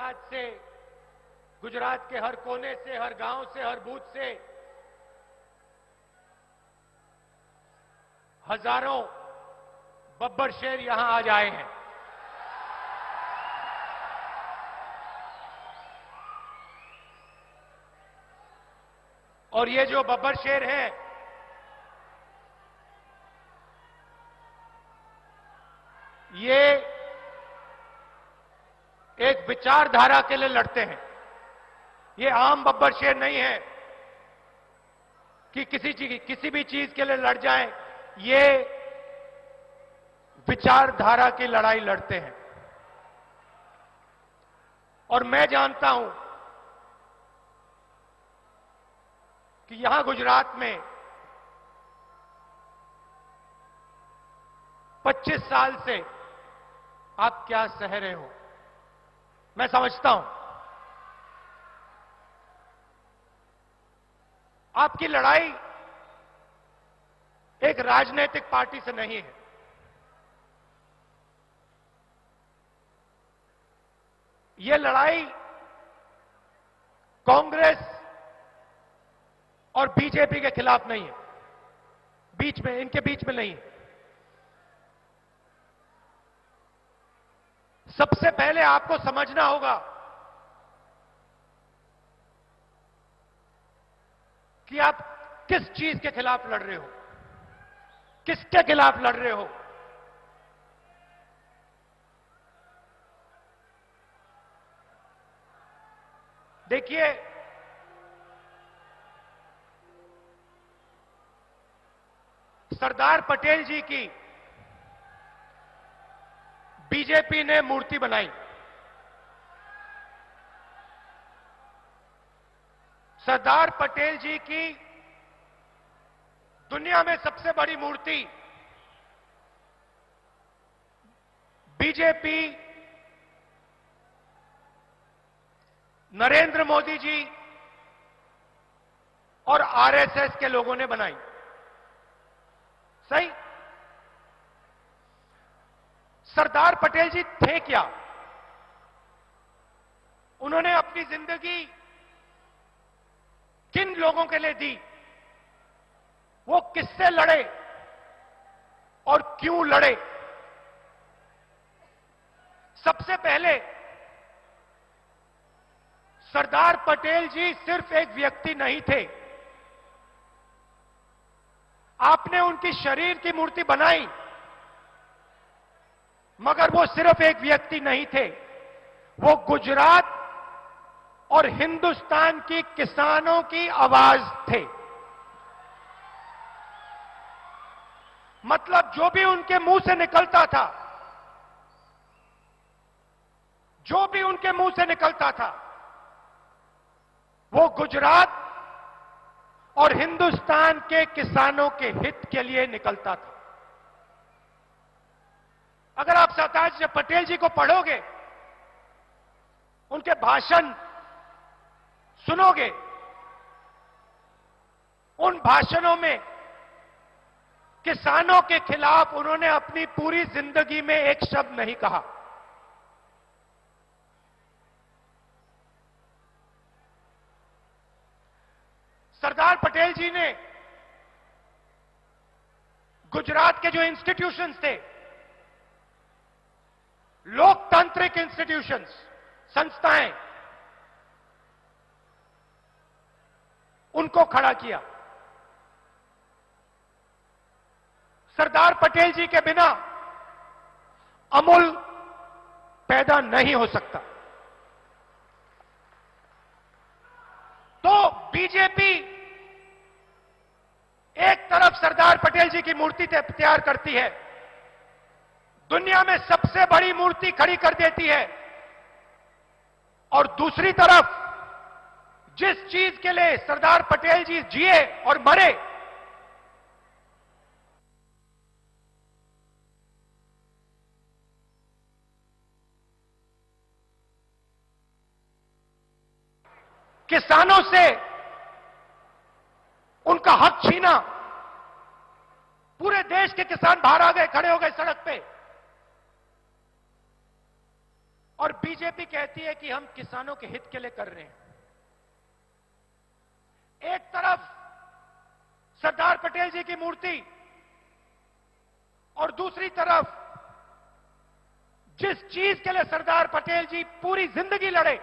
आज से गुजरात के हर कोने से, हर गांव से, हर बूथ से हजारों बब्बर शेर यहां आज आए हैं। और ये जो बब्बर शेर हैं, ये एक विचारधारा के लिए लड़ते हैं। ये आम बब्बर शेर नहीं है कि किसी भी चीज के लिए लड़ जाएं। ये विचारधारा की लड़ाई लड़ते हैं। और मैं जानता हूं कि यहां गुजरात में 25 साल से आप क्या सह रहे हो, मैं समझता हूं। आपकी लड़ाई एक राजनीतिक पार्टी से नहीं है। यह लड़ाई कांग्रेस और बीजेपी के खिलाफ नहीं है, इनके बीच में नहीं है। सबसे पहले आपको समझना होगा कि आप किस चीज के खिलाफ लड़ रहे हो, किसके खिलाफ लड़ रहे हो। देखिए, सरदार पटेल जी की बीजेपी ने मूर्ति बनाई। सरदार पटेल जी की दुनिया में सबसे बड़ी मूर्ति बीजेपी, नरेंद्र मोदी जी और आरएसएस के लोगों ने बनाई। सही? सरदार पटेल जी थे क्या? उन्होंने अपनी जिंदगी किन लोगों के लिए दी? वो किससे लड़े और क्यों लड़े? सबसे पहले सरदार पटेल जी सिर्फ एक व्यक्ति नहीं थे। आपने उनकी शरीर की मूर्ति बनाई, मगर वो सिर्फ एक व्यक्ति नहीं थे। वो गुजरात और हिंदुस्तान की किसानों की आवाज थे। मतलब जो भी उनके मुंह से निकलता था, जो भी उनके मुंह से निकलता था, वो गुजरात और हिंदुस्तान के किसानों के हित के लिए निकलता था। अगर आप सरदार पटेल जी को पढ़ोगे, उनके भाषण सुनोगे, उन भाषणों में किसानों के खिलाफ उन्होंने अपनी पूरी जिंदगी में एक शब्द नहीं कहा। सरदार पटेल जी ने गुजरात के जो इंस्टीट्यूशंस थे, लोकतांत्रिक इंस्टीट्यूशंस, संस्थाएं, उनको खड़ा किया। सरदार पटेल जी के बिना अमूल पैदा नहीं हो सकता। तो बीजेपी एक तरफ सरदार पटेल जी की मूर्ति तैयार करती है, दुनिया में सबसे बड़ी मूर्ति खड़ी कर देती है, और दूसरी तरफ जिस चीज के लिए सरदार पटेल जी जिए और मरे, किसानों से उनका हक छीना। पूरे देश के किसान बाहर आ गए, खड़े हो गए सड़क पे, और बीजेपी कहती है कि हम किसानों के हित के लिए कर रहे हैं। एक तरफ सरदार पटेल जी की मूर्ति और दूसरी तरफ जिस चीज के लिए सरदार पटेल जी पूरी जिंदगी लड़े,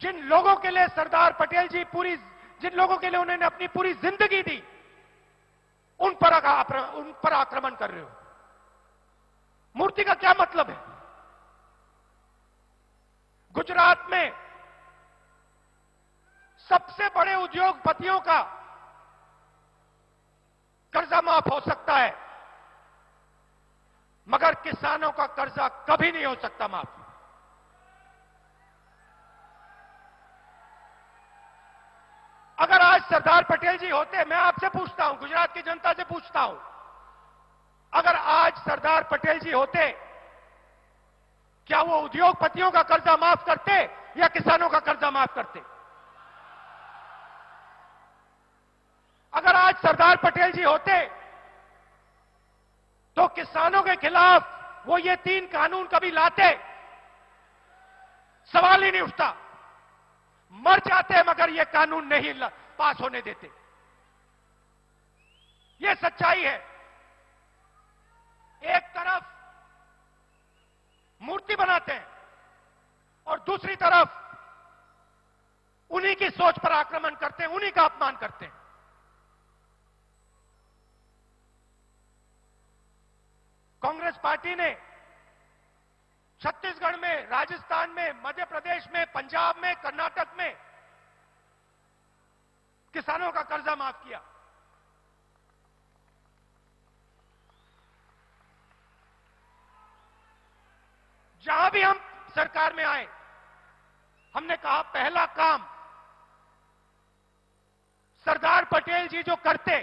जिन लोगों के लिए सरदार पटेल जी जिन लोगों के लिए उन्होंने अपनी पूरी जिंदगी दी, उन पर आक्रमण कर रहे हो। मूर्ति का क्या मतलब है? गुजरात में सबसे बड़े उद्योगपतियों का कर्जा माफ हो सकता है, मगर किसानों का कर्जा कभी नहीं हो सकता माफ। अगर आज सरदार पटेल जी होते, मैं आपसे पूछता हूं, गुजरात की जनता से पूछता हूं, अगर आज सरदार पटेल जी होते, क्या वो उद्योगपतियों का कर्जा माफ करते या किसानों का कर्जा माफ करते? अगर आज सरदार पटेल जी होते तो किसानों के खिलाफ वो ये 3 कानून कभी लाते? सवाल ही नहीं उठता। मर जाते मगर ये कानून नहीं पास होने देते। ये सच्चाई है। एक तरफ मूर्ति बनाते हैं और दूसरी तरफ उन्हीं की सोच पर आक्रमण करते हैं, उन्हीं का अपमान करते हैं। कांग्रेस पार्टी ने छत्तीसगढ़ में, राजस्थान में, मध्य प्रदेश में, पंजाब में, कर्नाटक में किसानों का कर्जा माफ किया। जहां भी हम सरकार में आए, हमने कहा पहला काम सरदार पटेल जी जो करते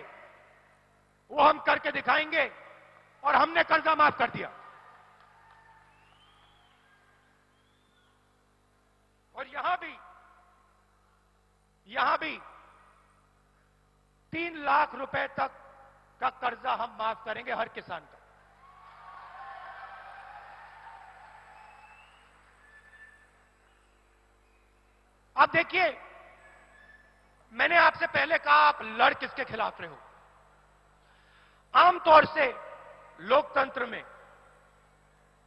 वो हम करके दिखाएंगे, और हमने कर्जा माफ कर दिया। और यहां भी 3 लाख रुपए तक का कर्जा हम माफ करेंगे हर किसान का। आप देखिए, मैंने आपसे पहले कहा आप लड़ किसके खिलाफ रहे हो। आमतौर से लोकतंत्र में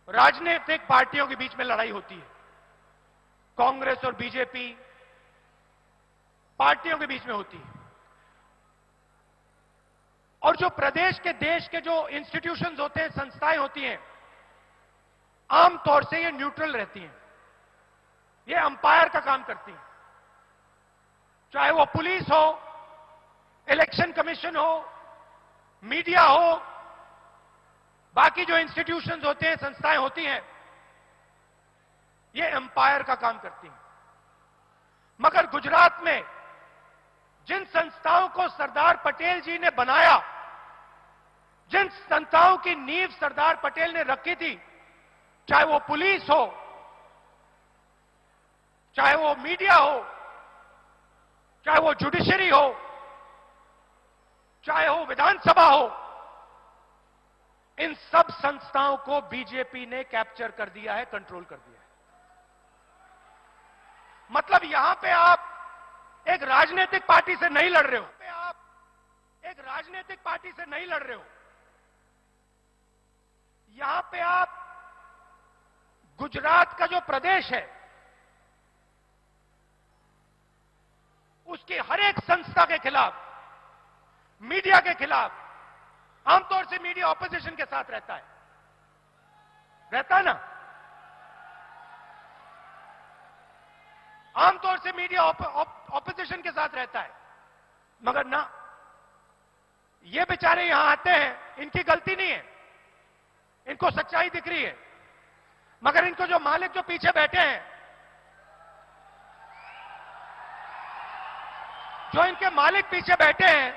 राजनीतिक पार्टियों के बीच में लड़ाई होती है। कांग्रेस और बीजेपी पार्टियों के बीच में होती है, और जो प्रदेश के, देश के जो इंस्टीट्यूशंस होते हैं, संस्थाएं होती हैं, आमतौर से ये न्यूट्रल रहती हैं। ये अंपायर का काम करती हैं। चाहे वो पुलिस हो, इलेक्शन कमीशन हो, मीडिया हो, बाकी जो इंस्टीट्यूशंस होते हैं, संस्थाएं होती हैं, ये एम्पायर का काम करती हैं। मगर गुजरात में जिन संस्थाओं को सरदार पटेल जी ने बनाया, जिन संस्थाओं की नींव सरदार पटेल ने रखी थी, चाहे वो पुलिस हो, चाहे वो मीडिया हो, चाहे वो जुडिशरी हो, चाहे वो विधानसभा हो, इन सब संस्थाओं को बीजेपी ने कैप्चर कर दिया है, कंट्रोल कर दिया है। मतलब यहां पे आप एक राजनीतिक पार्टी से नहीं लड़ रहे हो, यहां पे आप गुजरात का जो प्रदेश है उसकी हर एक संस्था के खिलाफ, मीडिया के खिलाफ, आमतौर से मीडिया ऑपोजिशन के साथ रहता है ना, आमतौर से मीडिया ऑपोजिशन के साथ रहता है। मगर ना, ये बेचारे यहां आते हैं, इनकी गलती नहीं है, इनको सच्चाई दिख रही है, मगर इनको जो मालिक जो पीछे बैठे हैं, जो इनके मालिक पीछे बैठे हैं,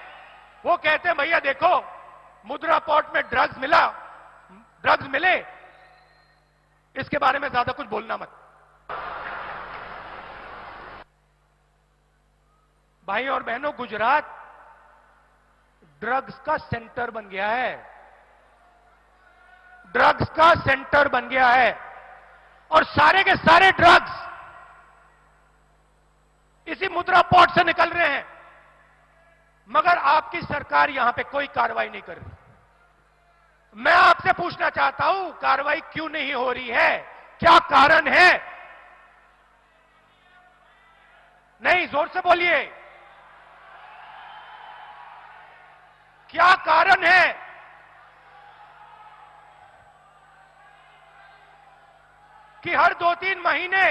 वो कहते हैं भैया देखो, मुद्रा पोर्ट में ड्रग्स मिले, इसके बारे में ज्यादा कुछ बोलना मत। भाई और बहनों, गुजरात ड्रग्स का सेंटर बन गया है, ड्रग्स का सेंटर बन गया है। और सारे के सारे ड्रग्स इसी मुद्रा पोर्ट से निकल रहे हैं, मगर आपकी सरकार यहां पे कोई कार्रवाई नहीं कर रही। मैं आपसे पूछना चाहता हूं, कार्रवाई क्यों नहीं हो रही है? क्या कारण है? नहीं, जोर से बोलिए, क्या कारण है? कि हर 2-3 महीने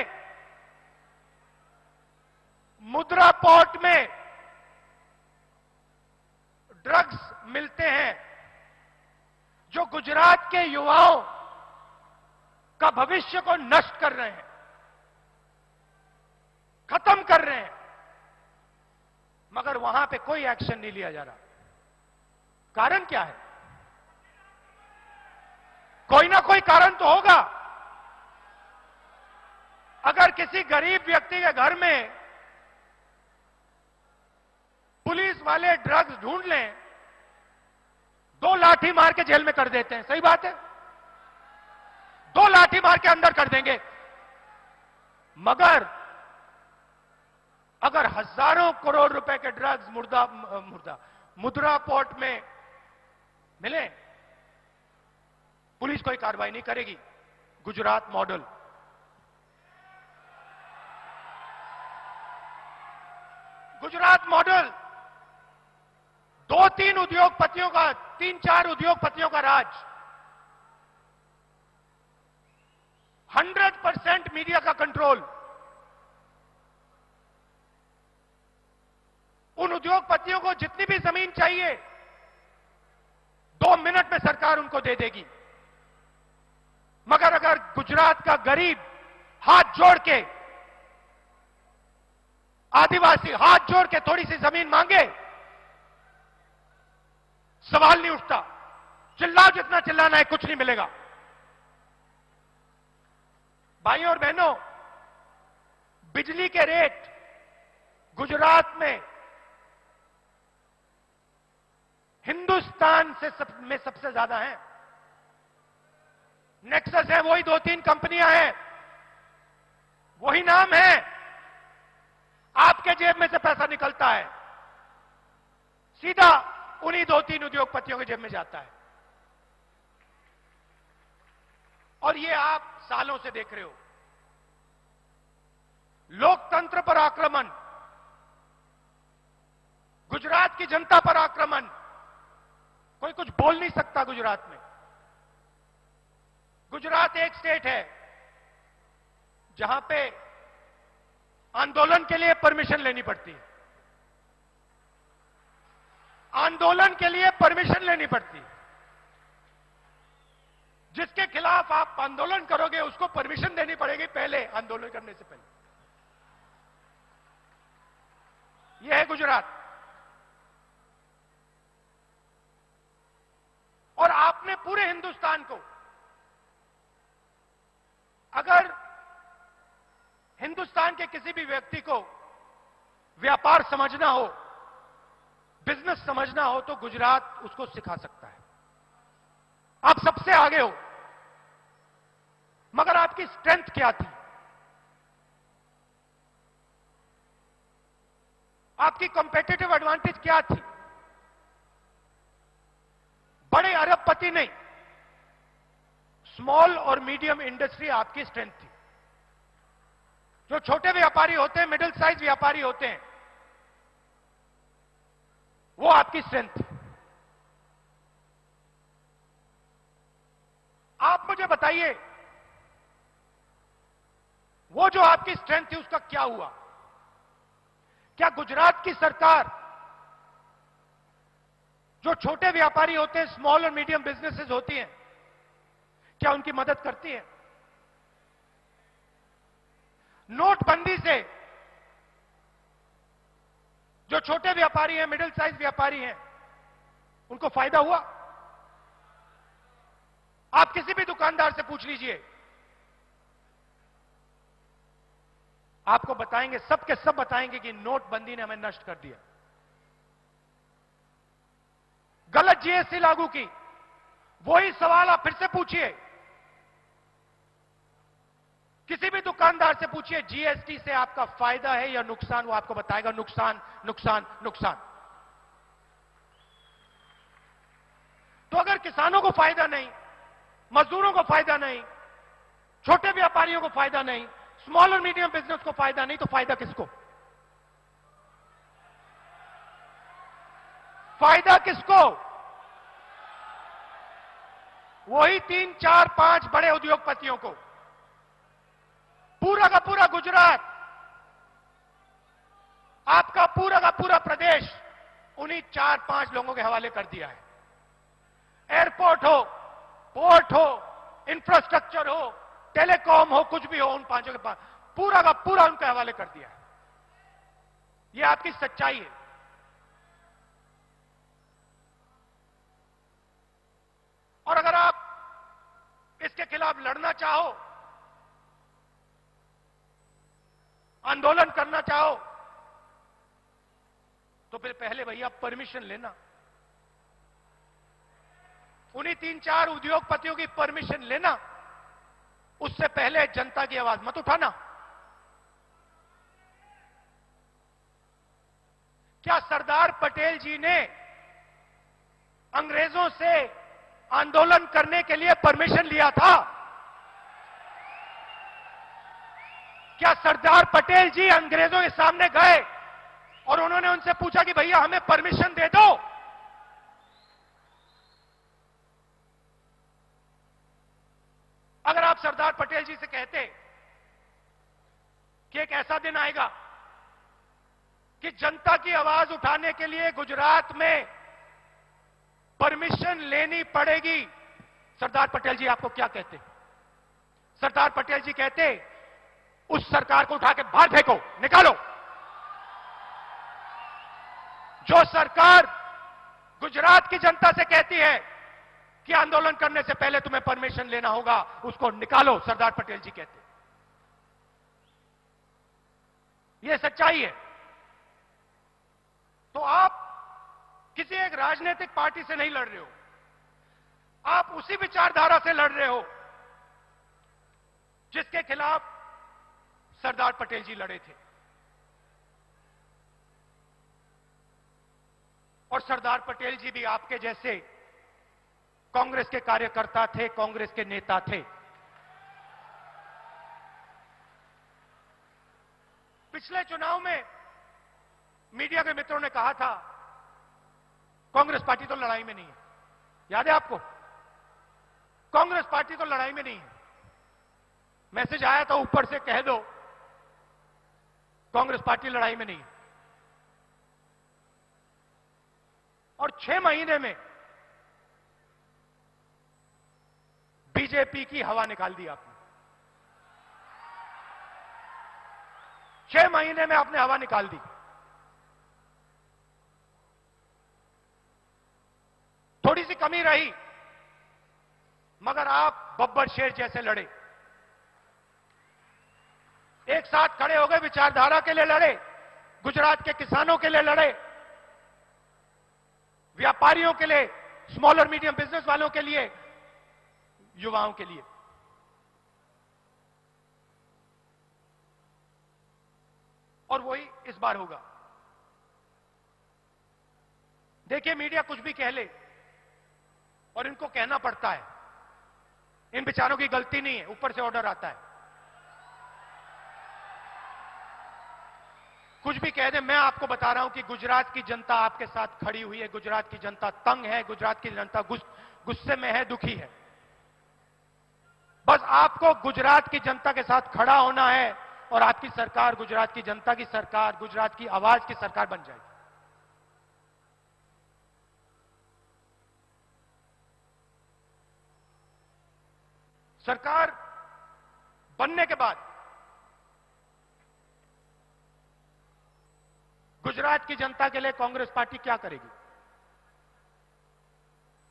मुद्रा पोर्ट में ड्रग्स मिलते हैं जो गुजरात के युवाओं का भविष्य को नष्ट कर रहे हैं, खत्म कर रहे हैं, मगर वहां पे कोई एक्शन नहीं लिया जा रहा। कारण क्या है? कोई ना कोई कारण तो होगा। अगर किसी गरीब व्यक्ति के घर में पुलिस वाले ड्रग्स ढूंढ लें, 2 लाठी मार के जेल में कर देते हैं, सही बात है, 2 लाठी मार के अंदर कर देंगे। मगर अगर हजारों करोड़ रुपए के ड्रग्स मुद्रा पोर्ट में मिले, पुलिस कोई कार्रवाई नहीं करेगी। गुजरात मॉडल। गुजरात मॉडल 2-3 उद्योगपतियों का, 3-4 उद्योगपतियों का राज, 100% मीडिया का कंट्रोल। उन उद्योगपतियों को जितनी भी जमीन चाहिए 2 मिनट में सरकार उनको दे देगी। मगर अगर गुजरात का गरीब हाथ जोड़ के, आदिवासी हाथ जोड़ के थोड़ी सी जमीन मांगे, सवाल नहीं उठता, चिल्लाओ जितना चिल्लाना है, कुछ नहीं मिलेगा। भाइयों और बहनों, बिजली के रेट गुजरात में हिंदुस्तान में सबसे ज्यादा है। नेक्सस है, वही 2-3 कंपनियां हैं, वही नाम है, आपके जेब में से पैसा निकलता है, सीधा उन्हीं 2-3 उद्योगपतियों के जेब में जाता है। और ये आप सालों से देख रहे हो। लोकतंत्र पर आक्रमण, गुजरात की जनता पर आक्रमण, कोई कुछ बोल नहीं सकता गुजरात में। गुजरात एक स्टेट है जहां पे आंदोलन के लिए परमिशन लेनी पड़ती है, आंदोलन के लिए परमिशन लेनी पड़ती है। जिसके खिलाफ आप आंदोलन करोगे उसको परमिशन देनी पड़ेगी पहले, आंदोलन करने से पहले। यह है गुजरात। और आपने पूरे हिंदुस्तान को, अगर हिंदुस्तान के किसी भी व्यक्ति को व्यापार समझना हो, बिजनेस समझना हो, तो गुजरात उसको सिखा सकता है। आप सबसे आगे हो, मगर आपकी स्ट्रेंथ क्या थी? आपकी कॉम्पिटिटिव एडवांटेज क्या थी? बड़े अरबपति नहीं, स्मॉल और मीडियम इंडस्ट्री आपकी स्ट्रेंथ थी। जो छोटे व्यापारी होते हैं, मिडिल साइज व्यापारी होते हैं, वो आपकी स्ट्रेंथ थी। आप मुझे बताइए, वो जो आपकी स्ट्रेंथ थी उसका क्या हुआ? क्या गुजरात की सरकार जो छोटे व्यापारी होते हैं, स्मॉल और मीडियम बिजनेसेस होती हैं, क्या उनकी मदद करती है? नोटबंदी से जो छोटे व्यापारी हैं, मिडिल साइज व्यापारी हैं, उनको फायदा हुआ? आप किसी भी दुकानदार से पूछ लीजिए, आपको बताएंगे, सब के सब बताएंगे कि नोटबंदी ने हमें नष्ट कर दिया। गलत जीएसटी लागू की, वही सवाल आप फिर से पूछिए, किसी भी दुकानदार से पूछिए जीएसटी से आपका फायदा है या नुकसान, वो आपको बताएगा नुकसान नुकसान नुकसान। तो अगर किसानों को फायदा नहीं, मजदूरों को फायदा नहीं, छोटे व्यापारियों को फायदा नहीं, स्मॉल और मीडियम बिजनेस को फायदा नहीं, तो फायदा किसको? फायदा किसको? वही 3, 4, 5 बड़े उद्योगपतियों को। पूरा का पूरा गुजरात, आपका पूरा का पूरा प्रदेश उन्हीं 4-5 लोगों के हवाले कर दिया है। एयरपोर्ट हो, पोर्ट हो, इंफ्रास्ट्रक्चर हो, टेलीकॉम हो, कुछ भी हो, उन 5 के पास पूरा का पूरा उनके हवाले कर दिया है। यह आपकी सच्चाई है। और अगर आप इसके खिलाफ लड़ना चाहो, आंदोलन करना चाहो, तो फिर पहले भैया परमिशन लेना। उन्हीं 3-4 उद्योगपतियों की परमिशन लेना, उससे पहले जनता की आवाज मत उठाना। क्या सरदार पटेल जी ने अंग्रेजों से आंदोलन करने के लिए परमिशन लिया था? क्या सरदार पटेल जी अंग्रेजों के सामने गए और उन्होंने उनसे पूछा कि भैया हमें परमिशन दे दो? अगर आप सरदार पटेल जी से कहते कि एक ऐसा दिन आएगा कि जनता की आवाज उठाने के लिए गुजरात में परमिशन लेनी पड़ेगी, सरदार पटेल जी आपको क्या कहते? सरदार पटेल जी कहते उस सरकार को उठा के बाहर फेंको, निकालो। जो सरकार गुजरात की जनता से कहती है कि आंदोलन करने से पहले तुम्हें परमिशन लेना होगा, उसको निकालो, सरदार पटेल जी कहते। यह सच्चाई है। तो आप किसी एक राजनीतिक पार्टी से नहीं लड़ रहे हो, आप उसी विचारधारा से लड़ रहे हो जिसके खिलाफ सरदार पटेल जी लड़े थे। और सरदार पटेल जी भी आपके जैसे कांग्रेस के कार्यकर्ता थे, कांग्रेस के नेता थे। पिछले चुनाव में मीडिया के मित्रों ने कहा था कांग्रेस पार्टी तो लड़ाई में नहीं है। याद है आपको? कांग्रेस पार्टी तो लड़ाई में नहीं है। मैसेज आया था ऊपर से, कह दो कांग्रेस पार्टी लड़ाई में नहीं है। और 6 महीने में बीजेपी की हवा निकाल दी आपने। 6 महीने में आपने हवा निकाल दी। थोड़ी सी कमी रही, मगर आप बब्बर शेर जैसे लड़े, एक साथ खड़े हो गए, विचारधारा के लिए लड़े, गुजरात के किसानों के लिए लड़े, व्यापारियों के लिए, स्मॉल और मीडियम बिजनेस वालों के लिए, युवाओं के लिए। और वही इस बार होगा। देखिए, मीडिया कुछ भी कह ले और इनको कहना पड़ता है। इन बेचारों की गलती नहीं है, ऊपर से ऑर्डर आता है। कुछ भी कह दे, मैं आपको बता रहा हूं कि गुजरात की जनता आपके साथ खड़ी हुई है। गुजरात की जनता तंग है, गुजरात की जनता गुस्से में है, दुखी है। बस आपको गुजरात की जनता के साथ खड़ा होना है और आपकी सरकार गुजरात की जनता की सरकार, गुजरात की आवाज की सरकार बन जाएगी। सरकार बनने के बाद गुजरात की जनता के लिए कांग्रेस पार्टी क्या करेगी?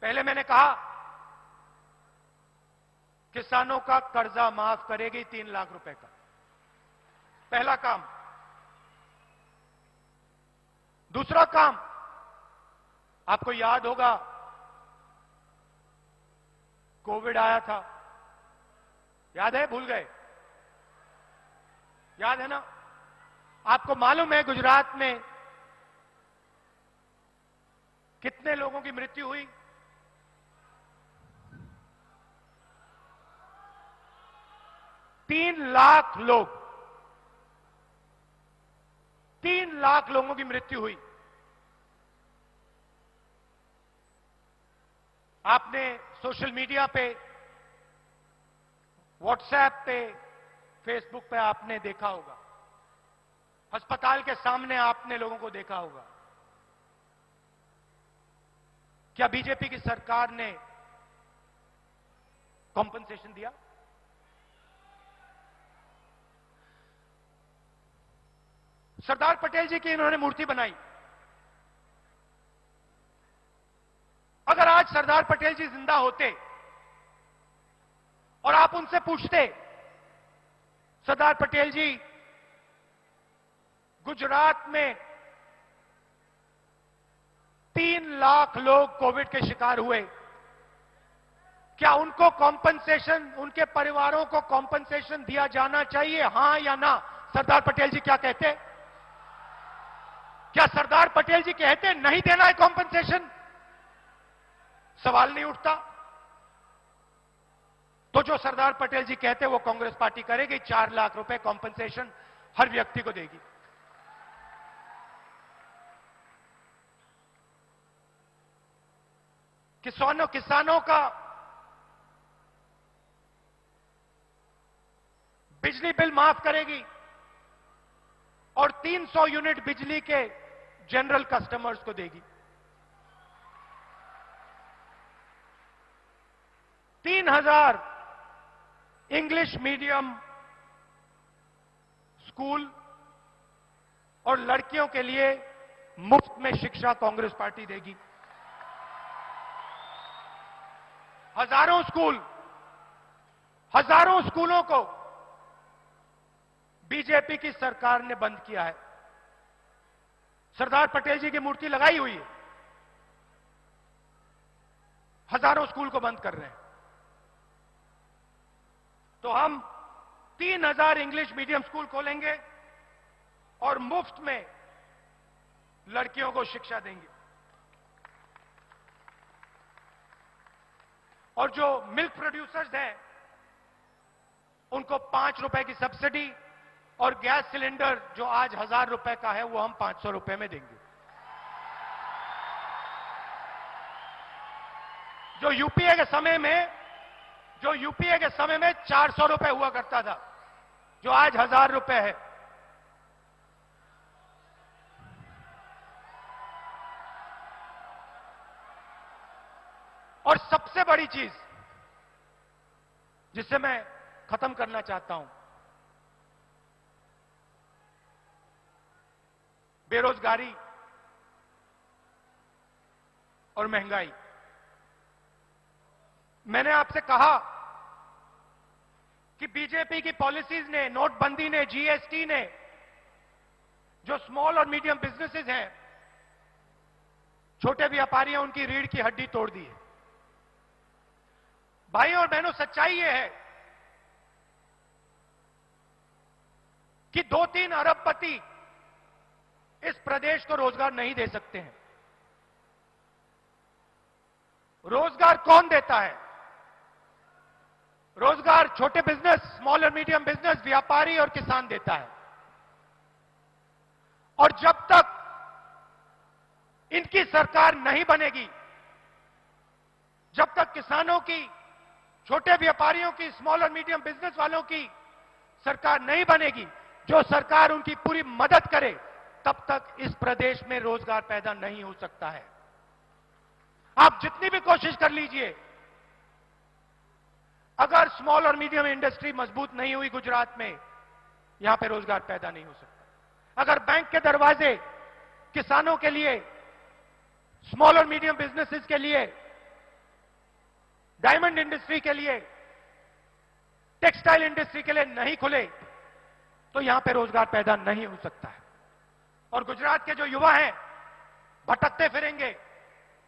पहले मैंने कहा, किसानों का कर्जा माफ करेगी 3 लाख रुपए का, पहला काम। दूसरा काम, आपको याद होगा कोविड आया था, याद है? भूल गए? याद है ना? आपको मालूम है गुजरात में कितने लोगों की मृत्यु हुई? 3 लाख लोग, 3 लाख लोगों की मृत्यु हुई। आपने सोशल मीडिया पे, व्हाट्सएप पे, फेसबुक पे आपने देखा होगा, अस्पताल के सामने आपने लोगों को देखा होगा। क्या बीजेपी की सरकार ने कॉम्पनसेशन दिया? सरदार पटेल जी की इन्होंने मूर्ति बनाई। अगर आज सरदार पटेल जी जिंदा होते और आप उनसे पूछते, सरदार पटेल जी, गुजरात में 3 लाख लोग कोविड के शिकार हुए, क्या उनको कॉम्पनसेशन, उनके परिवारों को कॉम्पनसेशन दिया जाना चाहिए, हां या ना? सरदार पटेल जी क्या कहते? क्या सरदार पटेल जी कहते नहीं देना है कॉम्पनसेशन? सवाल नहीं उठता। तो जो सरदार पटेल जी कहते वो कांग्रेस पार्टी करेगी, 4 लाख रुपए कॉम्पनसेशन हर व्यक्ति को देगी। किसानों का बिजली बिल माफ करेगी और 300 यूनिट बिजली के जनरल कस्टमर्स को देगी। 3000 इंग्लिश मीडियम स्कूल और लड़कियों के लिए मुफ्त में शिक्षा कांग्रेस पार्टी देगी। हजारों स्कूलों को बीजेपी की सरकार ने बंद किया है। सरदार पटेल जी की मूर्ति लगाई हुई है, हजारों स्कूल को बंद कर रहे हैं। तो हम 3000 इंग्लिश मीडियम स्कूल खोलेंगे और मुफ्त में लड़कियों को शिक्षा देंगे। और जो मिल्क प्रोड्यूसर्स हैं उनको 5 रुपए की सब्सिडी और गैस सिलेंडर जो आज 1000 रुपए का है वो हम 500 रुपए में देंगे। जो यूपीए के समय में 400 रुपए हुआ करता था, जो आज 1000 रुपए है। और सबसे बड़ी चीज जिससे मैं खत्म करना चाहता हूं, बेरोजगारी और महंगाई। मैंने आपसे कहा कि बीजेपी की पॉलिसीज ने, नोटबंदी ने, जीएसटी ने जो स्मॉल और मीडियम बिजनेसेस हैं, छोटे व्यापारियों, उनकी रीढ़ की हड्डी तोड़ दी है। भाइयों और बहनों, सच्चाई यह है कि 2-3 अरबपति इस प्रदेश को रोजगार नहीं दे सकते हैं। रोजगार कौन देता है? रोजगार छोटे बिजनेस, स्मॉल और मीडियम बिजनेस, व्यापारी और किसान देता है। और जब तक इनकी सरकार नहीं बनेगी, जब तक किसानों की, छोटे व्यापारियों की, स्मॉल और मीडियम बिजनेस वालों की सरकार नहीं बनेगी, जो सरकार उनकी पूरी मदद करे, तब तक इस प्रदेश में रोजगार पैदा नहीं हो सकता है। आप जितनी भी कोशिश कर लीजिए, अगर स्मॉल और मीडियम इंडस्ट्री मजबूत नहीं हुई गुजरात में, यहां पे रोजगार पैदा नहीं हो सकता। अगर बैंक के दरवाजे किसानों के लिए, स्मॉल और मीडियम बिजनेसेस के लिए, डायमंड इंडस्ट्री के लिए, टेक्सटाइल इंडस्ट्री के लिए नहीं खुले, तो यहां पे रोजगार पैदा नहीं हो सकता है। और गुजरात के जो युवा हैं भटकते फिरेंगे,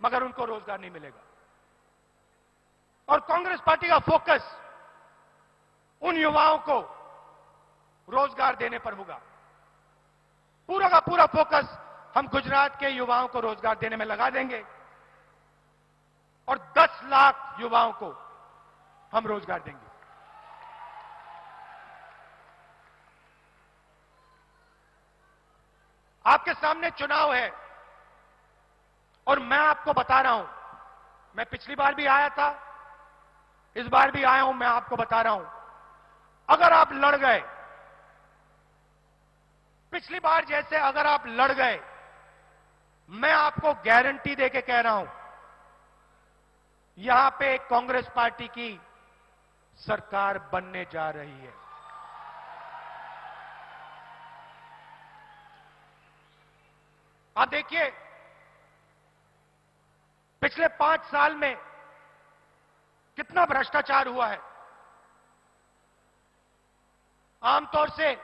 मगर उनको रोजगार नहीं मिलेगा। और कांग्रेस पार्टी का फोकस उन युवाओं को रोजगार देने पर होगा। पूरा का पूरा फोकस हम गुजरात के युवाओं को रोजगार देने में लगा देंगे और 10 लाख युवाओं को हम रोजगार देंगे। आपके सामने चुनाव है और मैं आपको बता रहा हूं, मैं पिछली बार भी आया था, इस बार भी आया हूं, मैं आपको बता रहा हूं, अगर आप लड़ गए, पिछली बार जैसे अगर आप लड़ गए, मैं आपको गारंटी देके कह रहा हूं, यहां पे कांग्रेस पार्टी की सरकार बनने जा रही है। आप देखिए, पिछले 5 साल में कितना भ्रष्टाचार हुआ है। आमतौर से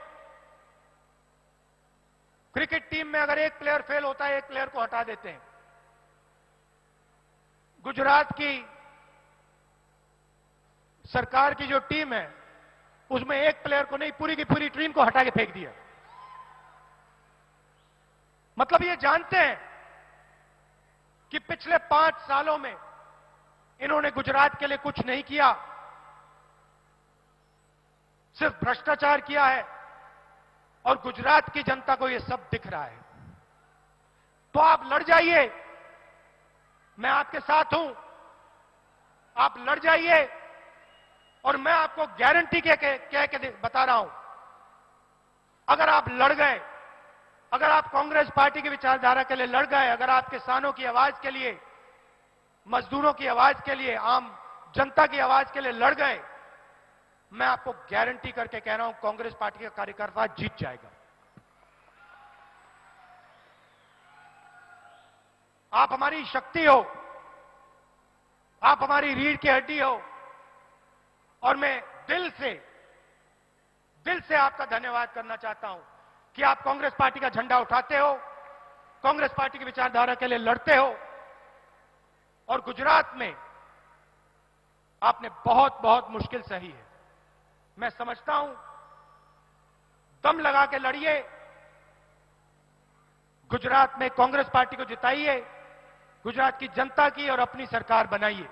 क्रिकेट टीम में अगर एक प्लेयर फेल होता है, एक प्लेयर को हटा देते हैं। गुजरात की सरकार की जो टीम है, उसमें एक प्लेयर को नहीं, पूरी की पूरी टीम को हटा के फेंक दिया। मतलब ये जानते हैं कि पिछले 5 सालों में इन्होंने गुजरात के लिए कुछ नहीं किया, सिर्फ भ्रष्टाचार किया है और गुजरात की जनता को यह सब दिख रहा है। तो आप लड़ जाइए, मैं आपके साथ हूं, आप लड़ जाइए और मैं आपको गारंटी कह के बता रहा हूं, अगर आप लड़ गए, अगर आप कांग्रेस पार्टी की विचारधारा के लिए लड़ गए, अगर आप किसानों की आवाज के लिए, मजदूरों की आवाज के लिए, आम जनता की आवाज के लिए लड़ गए, मैं आपको गारंटी करके कह रहा हूं, कांग्रेस पार्टी का कार्यकर्ता जीत जाएगा। आप हमारी शक्ति हो, आप हमारी रीढ़ की हड्डी हो और मैं दिल से आपका धन्यवाद करना चाहता हूं कि आप कांग्रेस पार्टी का झंडा उठाते हो, कांग्रेस पार्टी की विचारधारा के लिए लड़ते हो और गुजरात में आपने बहुत बहुत मुश्किल सही है। मैं समझता हूं, दम लगा के लड़िए, गुजरात में कांग्रेस पार्टी को जिताइए, गुजरात की जनता की और अपनी सरकार बनाइए।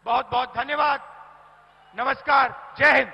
बहुत बहुत धन्यवाद, नमस्कार, जय हिंद।